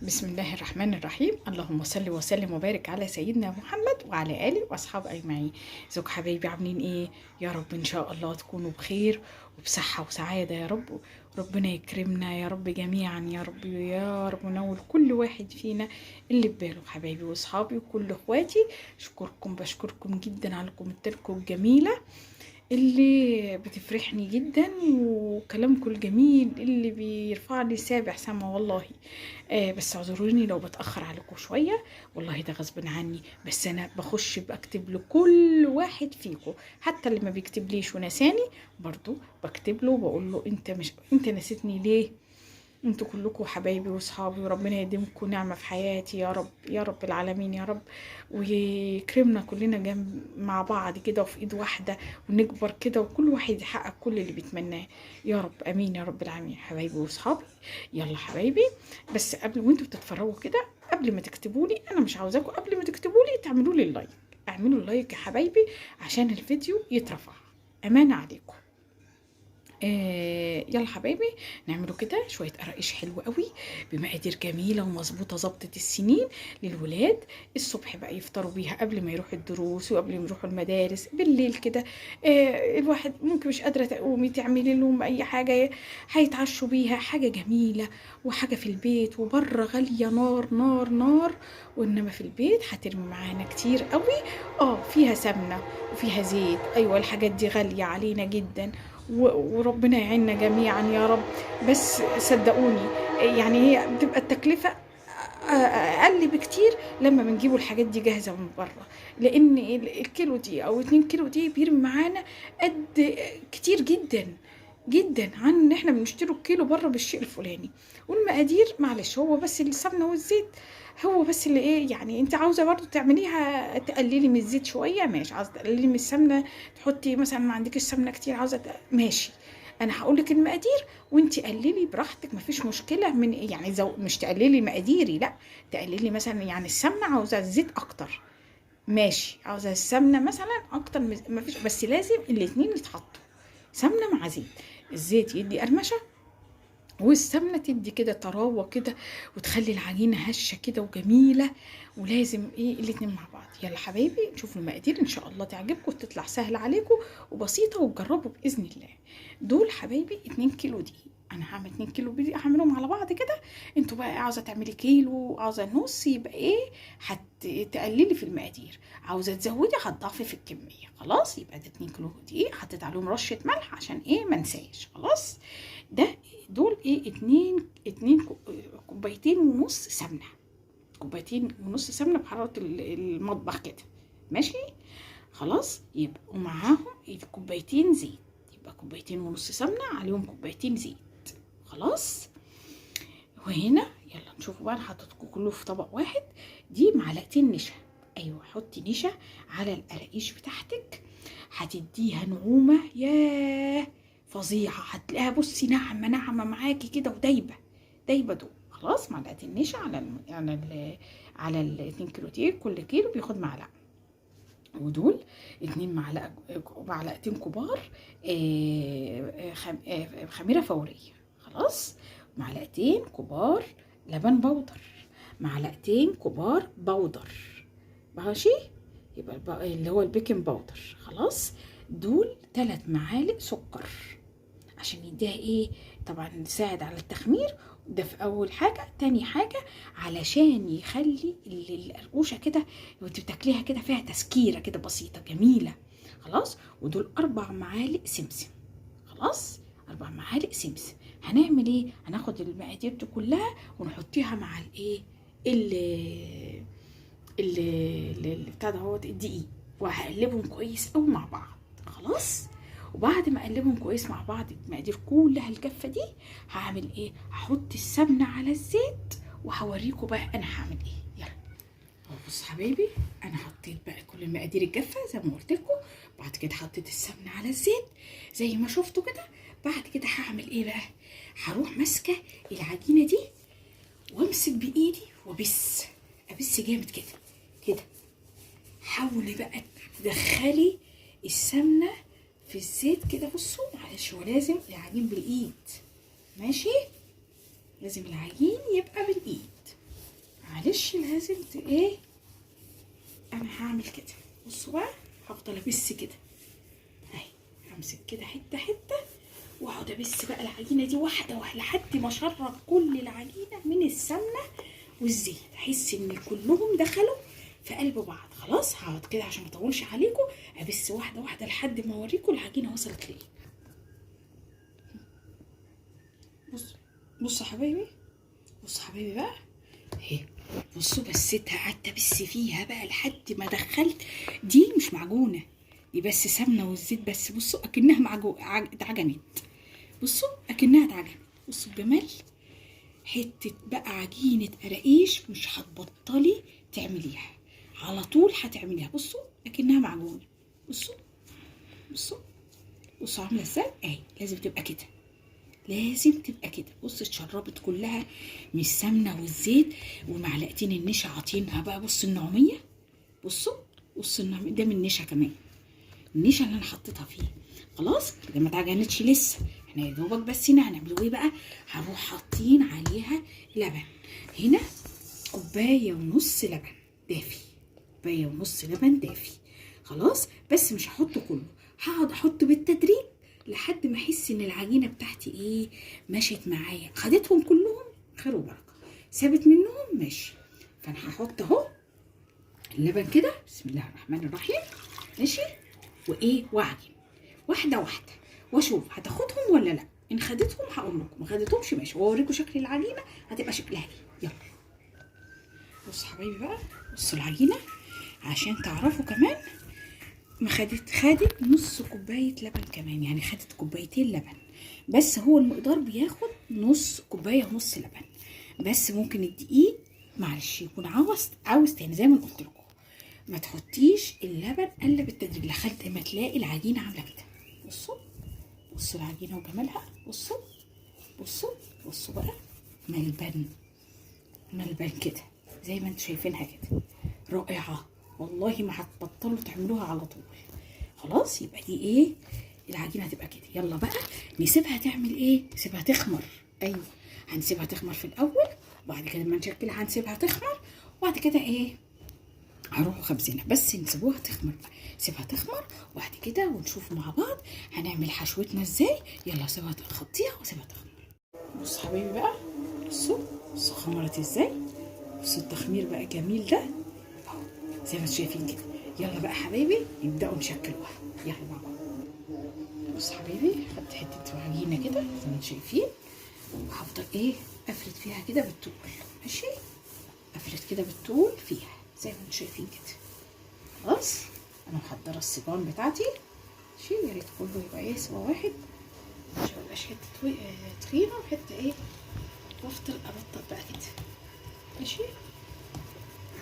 بسم الله الرحمن الرحيم. اللهم صل وسلم وبارك على سيدنا محمد وعلى آله وأصحابه أجمعين. ازيكم حبايبي عاملين ايه؟ يا رب إن شاء الله تكونوا بخير وبصحة وسعادة يا رب. ربنا يكرمنا يا رب جميعا يا رب، يا رب نول كل واحد فينا اللي بباله. حبايبي وأصحابي وكل اخواتي، بشكركم جدا على كومنتاتكم الجميلة اللي بتفرحني جدا، وكلامكم الجميل اللي بيرفع لي سابع سما والله. بس اعذروني لو بتأخر عليكم شوية، والله ده غصب عني، بس انا بخش بكتب لكل واحد فيكم، حتى اللي ما بيكتبليش ونساني برضو بكتب له وبقول له انت نسيتني ليه؟ انتوا كلكم حبايبي وصحابي، وربنا يديمكم نعمة في حياتي يا رب يا رب العالمين يا رب، ويكرمنا كلنا جنب مع بعض كده وفي ايد واحدة، ونكبر كده وكل واحد يحقق كل اللي بيتمناه يا رب، امين يا رب العالمين. حبايبي وصحابي، يلا حبايبي، بس قبل وانتوا بتتفرجوا كده، قبل ما تكتبوا لي، انا مش عاوزاكم قبل ما تكتبوا لي تعملوا لي اللايك. اعملوا اللايك يا حبايبي عشان الفيديو يترفع، امانة عليكم. يلا حبايبي، نعملوا كده شويه قراقيش حلوه قوي بمقادير جميله ومظبوطه، ظبطه السنين للولاد. الصبح بقى يفطروا بيها قبل ما يروحوا الدروس وقبل ما يروحوا المدارس بالليل كده. الواحد ممكن مش قادره تقومي تعملي لهم اي حاجه، هيتعشوا بيها حاجه جميله، وحاجه في البيت، وبره غاليه نار نار نار، وانما في البيت هترمي معانا كتير قوي. فيها سمنه وفيها زيت، ايوه الحاجات دي غاليه علينا جدا، وربنا يعيننا جميعا يا رب. بس صدقوني، يعني هي بتبقى التكلفة اقل بكتير لما بنجيبوا الحاجات دي جاهزة من بره، لان الكيلو دي او 2 كيلو دي بيرمي معانا قد كتير جدا جدا عن ان احنا بنشتري الكيلو بره بالشيء الفلاني. والمقادير معلش، هو بس السمنه والزيت، هو بس اللي ايه، يعني انت عاوزه برضو تعمليها تقللي من الزيت شويه ماشي، عاوزه تقللي من السمنه تحطي مثلا ما عندكش سمنه كتير عاوزه ماشي. انا هقول لك المقادير وانت قللي براحتك، مفيش مشكله من يعني مش تقللي مقاديري، لا، تقللي مثلا يعني السمنه عاوزه الزيت اكتر ماشي، عاوزه السمنه مثلا اكتر مفيش، بس لازم الاتنين يتحطوا، سمنه مع زيت. الزيت يدي قرمشه، والسمنه تدي كده طراوه كده، وتخلي العجينه هشه كده وجميله، ولازم ايه الاتنين مع بعض. يلا حبايبي نشوف المقادير ان شاء الله تعجبكم وتطلع سهله عليكم وبسيطه، وتجربوا باذن الله. دول حبايبي 2 كيلو دي، انا هعمل 2 كيلو دي هعملهم على بعض كده. انتوا بقى عاوزه تعملي كيلو، عاوزه نص، يبقى ايه، هتقللي في المقادير، عاوزه تزودي هتضعفي في الكميه. خلاص يبقى ده 2 كيلو دي، حطيت عليهم رشه ملح عشان ايه ما انساش. خلاص ده دول ايه، اتنين كوبايتين ونص سمنه، كوبايتين ونص سمنه بحراره المطبخ كده ماشي. خلاص يبقوا معاهم كوبايتين زيت، يبقى كوبايتين ونص سمنه عليهم كوبايتين زيت. خلاص، وهنا يلا نشوفوا بقى، انا حطيتكم كله في طبق واحد. دي معلقتين نشا، ايوه حطي نشا على القراقيش بتاعتك، هتديها نعومه ياه فظيعه، هتلاقيها بصي ناعمه ناعمه معاكي كده ودايبه دايبه. دول خلاص معلقتين نشا على ال 2 كيلو دي، كل كيلو بياخد معلقه. ودول 2 معلقتين كبار خميره فوريه. خلاص، معلقتين كبار لبن بودر، معلقتين كبار بودر ماشي، يبقى اللي هو البيكنج باودر. خلاص، دول 3 معالق سكر عشان يديها ايه، طبعا يساعد على التخمير، ده في اول حاجه. تاني حاجه علشان يخلي القرقوشه كده وانت بتاكليها كده فيها تسكيره كده بسيطه جميله. خلاص، ودول 4 معالق سمسم. خلاص، 4 معالق سمسم. هنعمل ايه، هناخد المقادير دي كلها ونحطيها مع الايه، اللي بتاع ده هو الدقيق، وهقلبهم كويس قوي مع بعض. خلاص، وبعد ما اقلبهم كويس مع بعض المقادير كلها الكفه دي، هعمل ايه، هحط السمنه على الزيت وهوريكم بقى انا هعمل ايه. يلا بص حبايبي، انا حطيت بقى كل المقادير الجافه زي ما قلت لكم، بعد كده حطيت السمنه على الزيت زي ما شفتوا كده. بعد كده هعمل ايه بقى، هروح ماسكه العجينه دي وامسك بايدي ابس جامد كده كده. حاولي بقى تدخلي السمنه في الزيت كده، بصوا معلش، هو لازم العجين بالايد ماشي، لازم العجين يبقى بالايد. معلش لازم ايه، انا هعمل كده. بصوا بقى هفضل ابس كده اهي، همسك كده حته حته واقعد ابس بقى العجينه دي واحده واحده لحد ما اشرب كل العجينه من السمنه والزيت، احس ان كلهم دخلوا في قلب بعض. خلاص هقعد كده عشان ما اطولش عليكم، ابس واحده واحده لحد ما اوريكم العجينه وصلت ليه. بصوا حبايبي، بصوا حبايبي بقى اهي، بصوا بسيتها قعدت ابس فيها بقى لحد ما دخلت. دي مش معجونه، دي بس سمنه والزيت بس. بصوا اكنها اتعجنت، بصوا اكنها اتعجنت. بصوا الجمال، حته بقى عجينه قراقيش مش هتبطلي تعمليها، على طول هتعمليها. بصوا اكنها معجونه، بصوا بصوا بصوا عامله ازاي اهي. لازم تبقى كده، لازم تبقى كده. بص اتشربت كلها من السمنه والزيت، ومعلقتين النشا عاطينها بقى. بص النعوميه، بصوا بصوا النعوميه ده من النشا كمان، النشا اللي انا حطيتها فيه. خلاص كده ما اتعجنتش لسه، احنا يا دوبك بس هنا هنعمله ايه بقى، هنروح حاطين عليها لبن. هنا كوبايه ونص لبن دافي، كوبايه ونص لبن دافي. خلاص بس مش هحطه كله، هقعد احطه بالتدريج لحد ما احس ان العجينه بتاعتي ايه، مشيت معايا، خدتهم كلهم خير وبركه، سابت منهم ماشي. فانا هحط اهو اللبن كده، بسم الله الرحمن الرحيم، ماشي، وايه واعجن واحده واحده واشوف هتاخدهم ولا لا. ان خدتهم هقول لكم، ما خدتهمش ماشي، واوريكم شكل العجينه هتبقى شكلها دي. يلا بصوا حبايبي بقى، بصوا العجينه عشان تعرفوا كمان، ما خدت نص كوبايه لبن كمان، يعني خدت كوبايتين لبن بس. هو المقدار بياخد نص كوبايه ونص لبن بس. ممكن الدقيق معلش يكون عاوز تاني زي ما قلت لكم، ما تحطيش اللبن الا بالتدريج لحد ما تلاقي العجينه عامله كده. بصوا بصوا العجينه وجمالها، بصوا بصوا بصوا بقى، ملبن ملبن كده زي ما انتم شايفينها كده، رائعه والله، ما هتبطلوا تعملوها على طول. خلاص يبقى دي ايه، العجينه هتبقى كده. يلا بقى نسيبها تعمل ايه، نسيبها تخمر. ايوه هنسيبها تخمر في الاول، وبعد كده لما نشكلها هنسيبها تخمر، وبعد كده ايه هروحوا خبزينها. بس نسيبوها تخمر بقى، سيبها تخمر وبعد كده ونشوف مع بعض هنعمل حشوتنا ازاي. يلا سيبها تخطيها وسيبها تخمر. بصوا حبايبي بقى، بصوا بصوا خمرت ازاي، بصوا التخمير بقى جميل ده اهو زي ما انتم شايفين كده. يلا بقى حبايبي نبداوا نشكلوها، يلا مع بعض. بصوا حبايبي خدت حته عجينه كده زي ما انتم شايفين، وهفضل ايه افرد فيها كده بالطول، ماشي، افرد كده بالطول فيها زي ما انتم شايفين كده. خلاص انا محضره الصبان بتاعتي، ماشي، يا ريت كله يبقى ايه سوا واحد عشان ميبقاش حته تخينه وحته ايه، وافضل ابطل بقى كده، ماشي.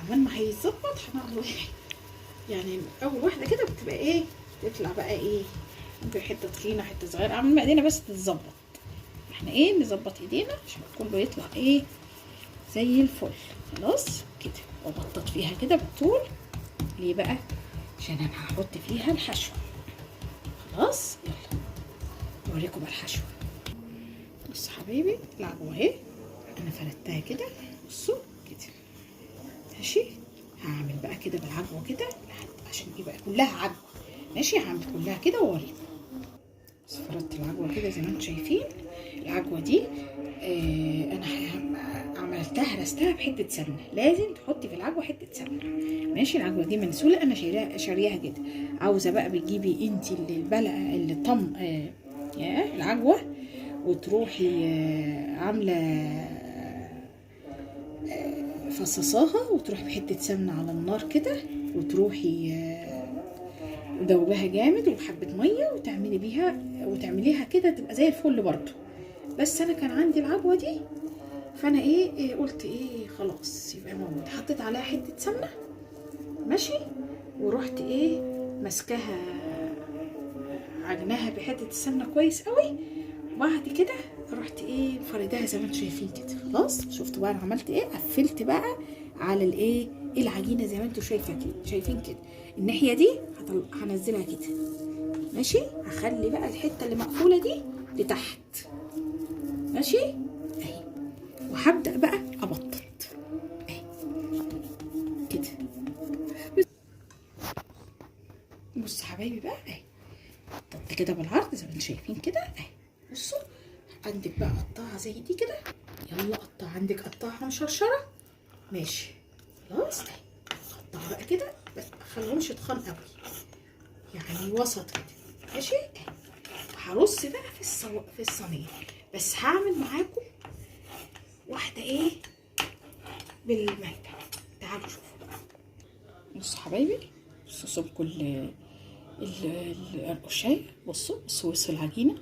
عمال ما هيتظبط هناخده ايه، يعني اول واحده كده بتبقى ايه، تطلع بقى ايه، ممكن حته تخينه حته صغيره، اعمل ما ايدينا بس تتظبط. احنا ايه نظبط ايدينا عشان كله يطلع ايه زي الفل. خلاص كده وبطط فيها كده بالطول. ليه بقى؟ عشان انا هحط فيها الحشو. خلاص يلا اوريكم بقى الحشو. بصوا حبايبي العجوه اهي، انا فردتها كده، بصوا كده، ماشي. هعمل بقى كده بالعجوه كده عشان يبقى كلها عجوه، ماشي. هعمل كلها كده واوريكم. بس فردت العجوه كده زي ما انتم شايفين. العجوه دي انا عملتها هرستها بحته سمنه، لازم تحطي في العجوه حته سمنه، ماشي. العجوه دي منسوله انا شارياها كده. عاوزه بقى بتجيبي انت اللي البلقه اللي طم العجوه، وتروحي عامله فصصاها، وتروحي بحته سمنه على النار كده، وتروحي ودوبها جامد وبحبه ميه، وتعملي بيها وتعمليها كده تبقى زي الفل برضو. بس انا كان عندي العجوه دي، فانا إيه قلت ايه خلاص يبقى موجود، حطيت عليها حته سمنه، ماشي، ورحت ايه ماسكاها عجناها بحته السمنه كويس قوي، وبعد كده رحت ايه فرداها زي ما انتم شايفين كده. خلاص شفتوا بقى انا عملت ايه، قفلت بقى على الايه العجينه زي ما انتم شايفين كده. الناحيه دي هنزلها كده، ماشي. هخلي بقى الحته اللي مقفوله دي لتحت، ماشي اهي، وهبدا بقى ابطط اهي، حبايبي بقى اهي، قطعت كده بالعرض زي ما انتم شايفين كده اهي. بصوا عندك بقى قطعه زي دي كده، يلا قطع، عندك قطعه مشرشره ماشي خلاص اهي. قطعها بقى كده بس ما تخليهمش تخان قوي، يعني وسط كده ماشي اهي. هرص بقى في الصينيه، بس هعمل معاكم واحده ايه بالمانجا. تعالوا شوفوا. بصوا حبايبي، بصوا سمكوا القشايه، بصوا العجينه،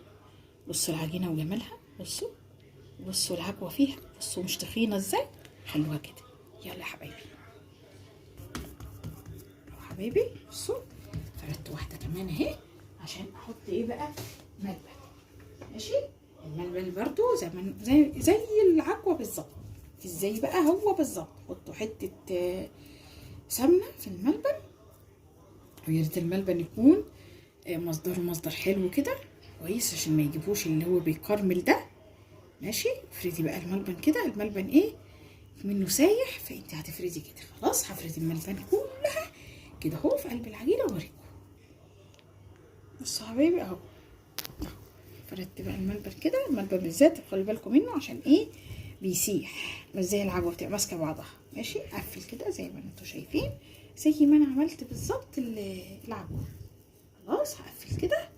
بصوا العجينه وجمالها، بصوا العجوه فيها، بصوا مش تخينه ازاي، خلوها كده. يلا يا حبايبي، حبايبي بصوا فردت واحده كمان اهي عشان احط ايه بقى ملبن ماشي. الملبن برضو زي العجوه بالظبط. ازاي بقى هو بالظبط، حطوا حته سمنه في الملبن، ويا ريت الملبن يكون مصدر حلو كده كويس عشان ما يجيبوش اللي هو بيكرمل ده ماشي. افردي بقى الملبن كده، الملبن ايه منه سايح، فانت هتفردي كده. خلاص هفرد الملبن كلها كده اهو في قلب العجينه واوريكم. بصوا يا حبايبي اهو، فردت بقى الملبن كده. الملبن بالذات خلي بالكم منه عشان ايه بيسيح، مش زي العجوه بتبقى ماسكه بعضها ماشي. قفل كده زي ما انتم شايفين، زي ما انا عملت بالظبط العجوه. خلاص هقفل كده،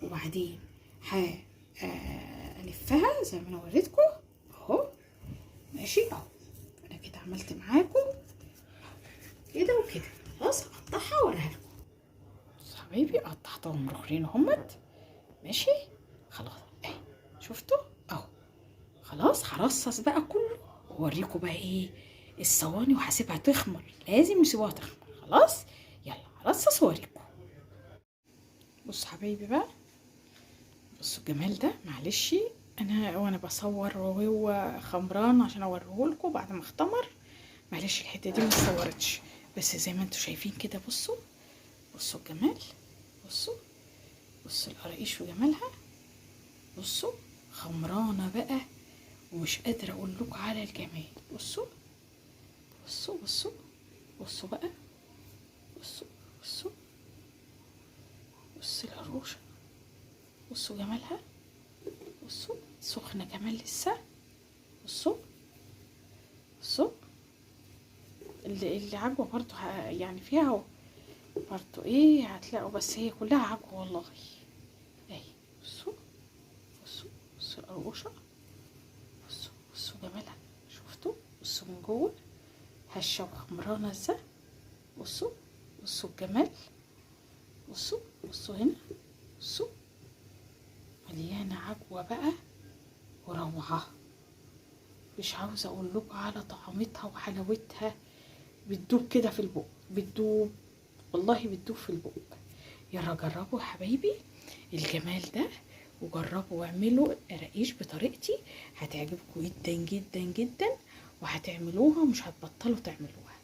وبعدين هلفها زي ما انا وريتكم اهو ماشي اهو. انا كده عملت معاكم كده وكده. خلاص هقطعها واوريها لكم. بصوا حبايبي قطعتهم رخرين اهمت ماشي. خلاص اهي شفتوا اهو. خلاص هرصص بقى كله واوريكم بقى ايه الصواني، وهسيبها تخمر، لازم نسيبوها تخمر. خلاص يلا هرصص واوريكم. بصوا حبايبي بقى، بصوا الجمال ده. معلش انا وانا بصور وهو خمران عشان اوريهولكم بعد ما اختمر، معلش الحته دي ما اتصورتش، بس زي ما انتم شايفين كده. بصوا الجمال، بصوا القراقيش وجمالها، بصوا خمرانه بقى ومش قادره اقول لكم على الجمال. بصوا بقى، بصوا القروشه، بصوا جمالها، بصوا سخنه كمان لسه. بصوا اللي عجوه برضو يعني فيها اهو برضو ايه هتلاقوا، بس هي كلها عجوه والله اهي. بصوا القروشه، بصوا جمالها، شفتوا؟ بصوا من جوه هشه وخمرانه ازاي. بصوا الجمال، بصوا هنا، بصوا مليانه عجوه بقى وروعه. مش عاوزه اقول لكم على طعمتها وحلاوتها، بتدوب كده في البق، بتدوب والله، بتدوب في البق. يلا جربوا يا حبايبي الجمال ده، وجربوا واعملوا قراقيش بطريقتي، هتعجبكم جدا جدا جدا، وهتعملوها ومش هتبطلوا تعملوها.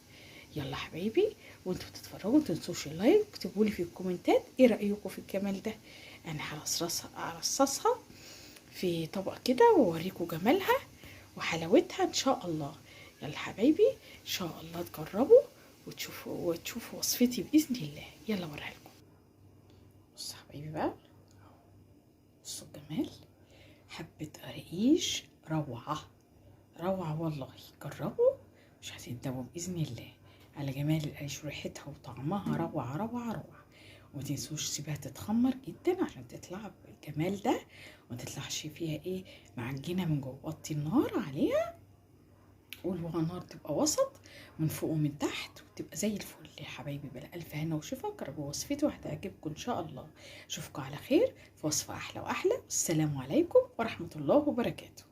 يلا حبايبي، وانتوا بتتفرجوا متنسوش اللايك، اكتبوا لي في الكومنتات ايه رايكم في الجمال ده. انا هرصصها في طبق كده واوريكم جمالها وحلاوتها ان شاء الله. يلا حبايبي ان شاء الله تجربوا وتشوفوا وصفتي باذن الله. يلا اوريها لكم. بصوا حبايبي بقى، بصوا الجمال، حبة قراقيش روعة والله. جربوا مش هتندموا بإذن الله على جمال القراقيش وريحتها وطعمها. روعة. ومتنسوش سيبها تتخمر جدا عشان تطلع بالجمال ده، ومتطلعش فيها ايه معجنة من جوه. وطي النار عليها، والنار تبقى وسط من فوق ومن تحت، وتبقى زي الفل يا حبايبي. بلا الف هنا وشفا. جربوا وصفتي وهتعجبكم ان شاء الله. اشوفكم على خير في وصفه احلى واحلى. والسلام عليكم ورحمه الله وبركاته.